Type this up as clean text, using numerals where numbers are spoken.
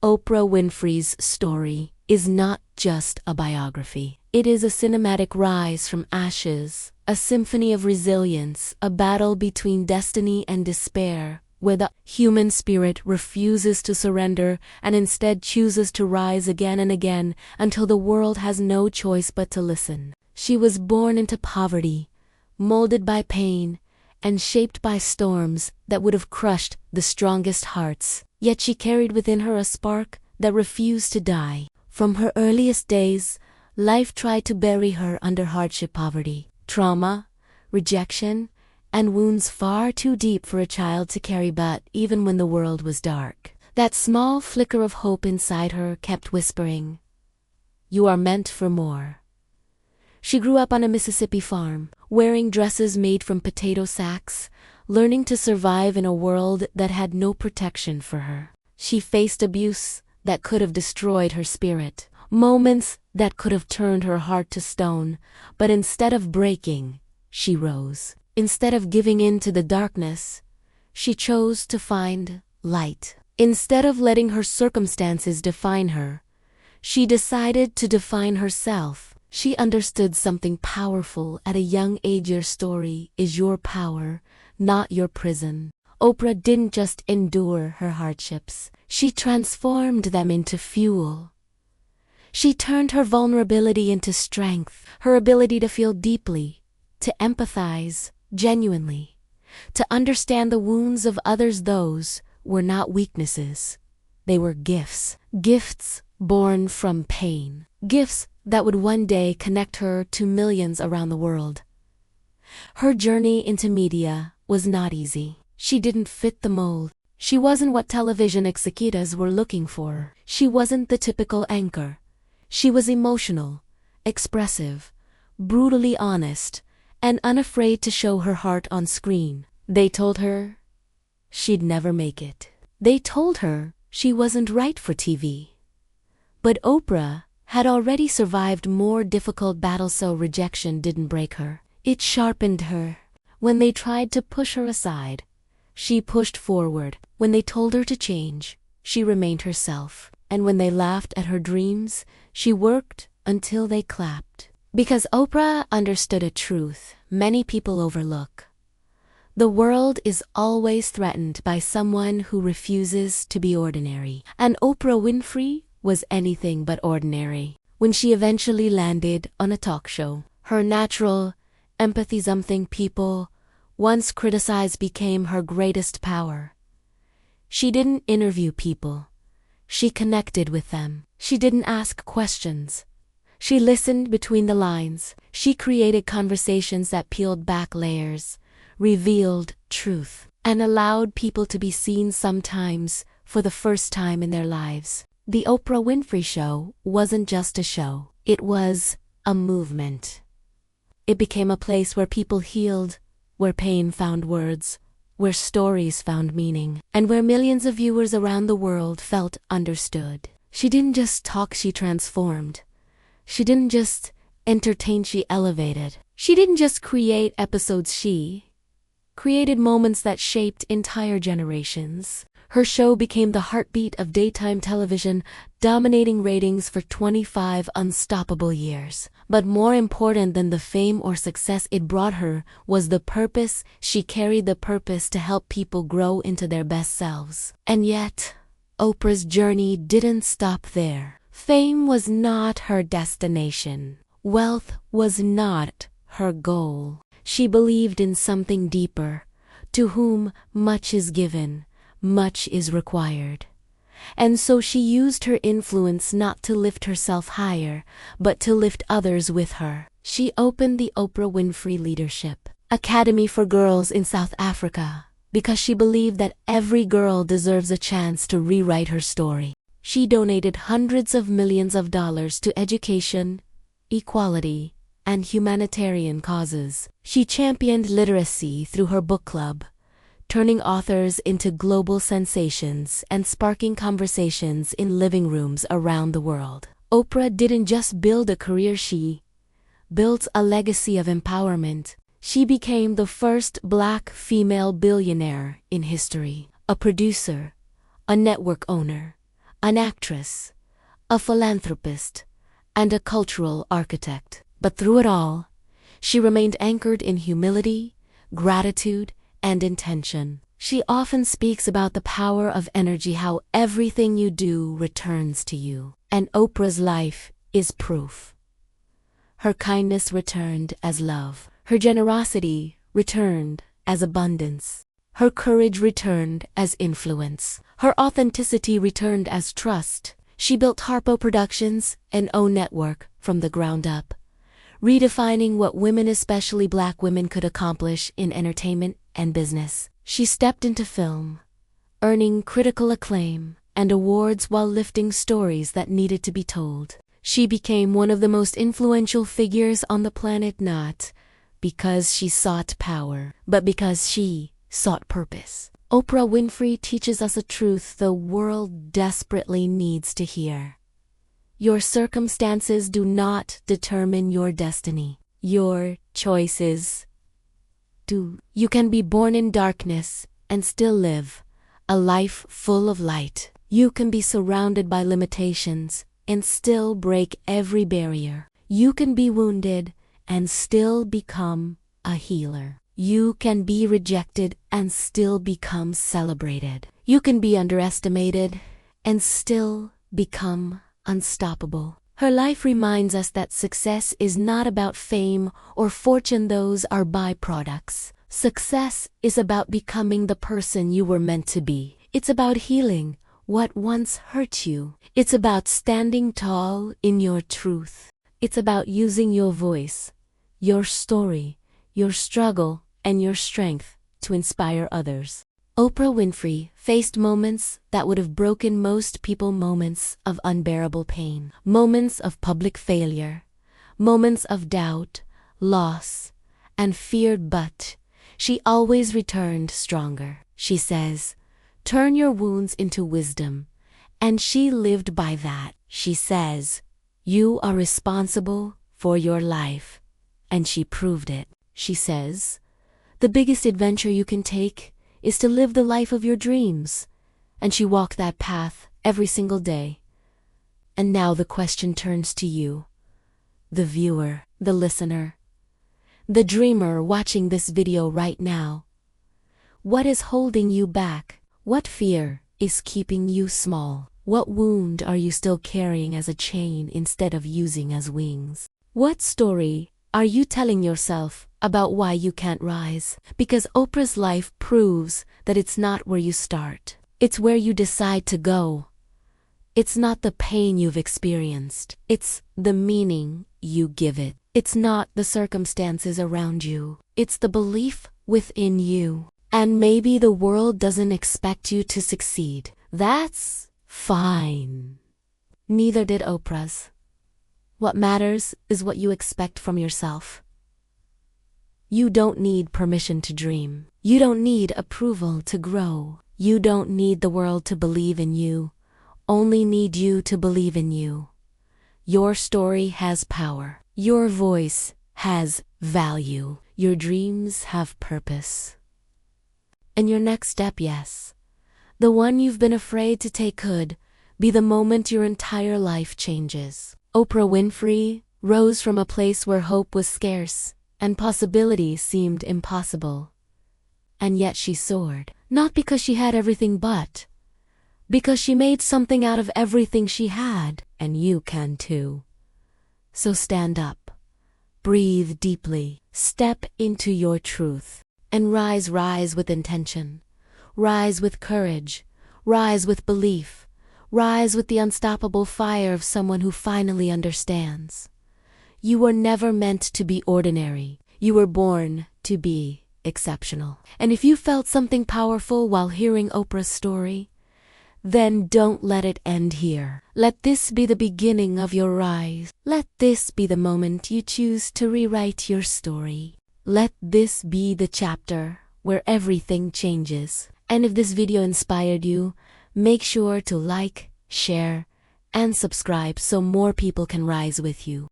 Oprah Winfrey's story is not just a biography. It is a cinematic rise from ashes, a symphony of resilience, a battle between destiny and despair, where the human spirit refuses to surrender and instead chooses to rise again and again until the world has no choice but to listen. She was born into poverty, molded by pain, and shaped by storms that would have crushed the strongest hearts. Yet she carried within her a spark that refused to die. From her earliest days, life tried to bury her under hardship, poverty, trauma, rejection, and wounds far too deep for a child to carry. But even when the world was dark, that small flicker of hope inside her kept whispering, "You are meant for more." She grew up on a Mississippi farm, wearing dresses made from potato sacks, learning to survive in a world that had no protection for her. She faced abuse that could have destroyed her spirit, moments that could have turned her heart to stone, but instead of breaking, she rose. Instead of giving in to the darkness, she chose to find light. Instead of letting her circumstances define her, she decided to define herself. She understood something powerful at a young age. Your story is your power, not your prison. Oprah didn't just endure her hardships, she transformed them into fuel. She turned her vulnerability into strength, her ability to feel deeply, to empathize genuinely, to understand the wounds of others. Those were not weaknesses, they were gifts. Gifts born from pain. Gifts that would one day connect her to millions around the world. Her journey into media was not easy. She didn't fit the mold. She wasn't what television executives were looking for. She wasn't the typical anchor. She was emotional, expressive, brutally honest, and unafraid to show her heart on screen. They told her she'd never make it. They told her she wasn't right for TV. But Oprah had already survived more difficult battles, so rejection didn't break her. It sharpened her. When they tried to push her aside, she pushed forward. When they told her to change, she remained herself. And when they laughed at her dreams, she worked until they clapped. Because Oprah understood a truth many people overlook. The world is always threatened by someone who refuses to be ordinary. And Oprah Winfrey was anything but ordinary. When she eventually landed on a talk show, her natural empathy, something people once criticized, became her greatest power. She didn't interview people. She connected with them. She didn't ask questions. She listened between the lines. She created conversations that peeled back layers, revealed truth, and allowed people to be seen, sometimes for the first time in their lives. The Oprah Winfrey Show wasn't just a show. It was a movement. It became a place where people healed, where pain found words, where stories found meaning, and where millions of viewers around the world felt understood. She didn't just talk, she transformed. She didn't just entertain, she elevated. She didn't just create episodes, she created moments that shaped entire generations. Her show became the heartbeat of daytime television, dominating ratings for 25 unstoppable years. But more important than the fame or success it brought her was the purpose. She carried the purpose to help people grow into their best selves. And yet, Oprah's journey didn't stop there. Fame was not her destination. Wealth was not her goal. She believed in something deeper. To whom much is given, much is required. And so she used her influence not to lift herself higher, but to lift others with her. She opened the Oprah Winfrey Leadership Academy for girls in South Africa, because she believed that every girl deserves a chance to rewrite her story. She donated hundreds of millions of dollars to education, equality, and humanitarian causes. She championed literacy through her book club, turning authors into global sensations and sparking conversations in living rooms around the world. Oprah didn't just build a career, she built a legacy of empowerment. She became the first Black female billionaire in history, a producer, a network owner, an actress, a philanthropist, and a cultural architect. But through it all, she remained anchored in humility, gratitude, and intention. She often speaks about the power of energy, how everything you do returns to you. And Oprah's life is proof. Her kindness returned as love. Her generosity returned as abundance. Her courage returned as influence. Her authenticity returned as trust. She built Harpo Productions, an O network, from the ground up, redefining what women, especially Black women, could accomplish in entertainment and business. She stepped into film, earning critical acclaim and awards while lifting stories that needed to be told. She became one of the most influential figures on the planet, not because she sought power, but because she sought purpose. Oprah Winfrey teaches us a truth the world desperately needs to hear. Your circumstances do not determine your destiny. Your choices do. You can be born in darkness and still live a life full of light. You can be surrounded by limitations and still break every barrier. You can be wounded and still become a healer. You can be rejected and still become celebrated. You can be underestimated and still become unstoppable. Her life reminds us that success is not about fame or fortune. Those are byproducts. Success is about becoming the person you were meant to be. It's about healing what once hurt you. It's about standing tall in your truth. It's about using your voice, your story, your struggle, and your strength to inspire others. Oprah Winfrey faced moments that would have broken most people, moments of unbearable pain, moments of public failure, moments of doubt, loss, and fear, but she always returned stronger. She says, "Turn your wounds into wisdom," and she lived by that. She says, "You are responsible for your life," and she proved it. She says, "The biggest adventure you can take is to live the life of your dreams," and she walked that path every single day. And now the question turns to you, the viewer, the listener, the dreamer watching this video right now. What is holding you back? What fear is keeping you small? What wound are you still carrying as a chain instead of using as wings? What story are you telling yourself about why you can't rise? Because Oprah's life proves that it's not where you start. It's where you decide to go. It's not the pain you've experienced. It's the meaning you give it. It's not the circumstances around you. It's the belief within you. And maybe the world doesn't expect you to succeed. That's fine. Neither did Oprah's. What matters is what you expect from yourself. You don't need permission to dream. You don't need approval to grow. You don't need the world to believe in you. Only need you to believe in you. Your story has power. Your voice has value. Your dreams have purpose. And your next step, yes, the one you've been afraid to take, could be the moment your entire life changes. Oprah Winfrey rose from a place where hope was scarce and possibility seemed impossible. And yet she soared, not because she had everything, but because she made something out of everything she had. And you can too. So stand up, breathe deeply, step into your truth, and rise with intention. Rise with courage. Rise with belief. Rise with the unstoppable fire of someone who finally understands. You were never meant to be ordinary. You were born to be exceptional. And if you felt something powerful while hearing Oprah's story, then don't let it end here. Let this be the beginning of your rise. Let this be the moment you choose to rewrite your story. Let this be the chapter where everything changes. And if this video inspired you, make sure to like, share, and subscribe so more people can rise with you.